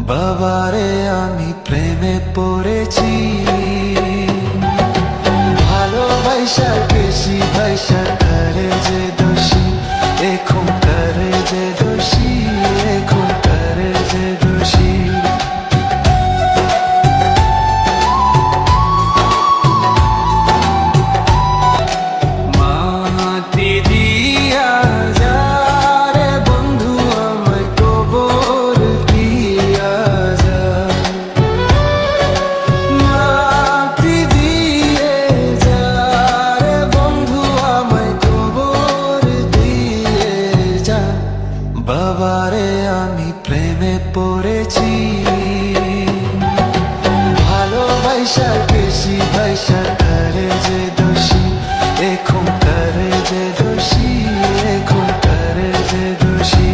বাবারে আমি প্রেমে পড়েছি, ভালোবাসার বেশি ভাইসা করে যে দোষী, এখন করে যে দোষী, এখন করে যে দোষী। মাটি দিয়া যা রে বন্ধু আমায় কবর দিয়া যা, মাটি দিয়ে যা রে বন্ধু আমায় কবর দিয়ে যা। বাবারে আমি প্রেমে পড়েছি, ভালোবাসার বেশি ভাইসা করে যে দোষী, এখন করে যে দোষী, এখন করে যে দোষী।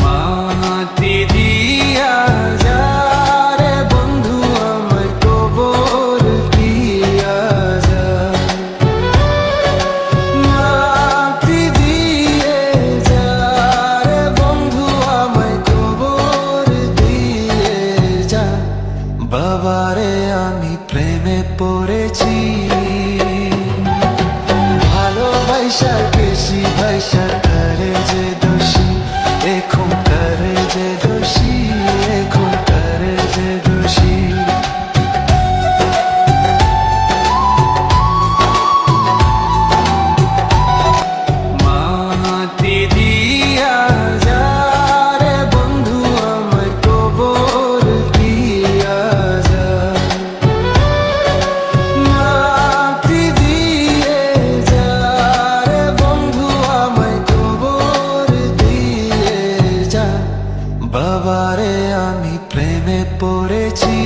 মাটি দিয়া যা রে বন্ধু আমায় কবর দিয়া যা, মাটি দিয়ে যা রে বন্ধু আমায় কবর দিয়ে যা। বাবারে আমি প্রেমে পড়েছি, ভালোবাসার বেশি ভাইসা করে যে দোষী, এখন করে যে দোষী, এখন করে যে দোষী। মাটি দিয়া যা রে বন্ধু আমায় কবর দিয়া যা, মাটি দিয়ে যা রে বন্ধু আমায় কবর দিয়ে যা। বাবারে আমি প্রেমে পড়েছি।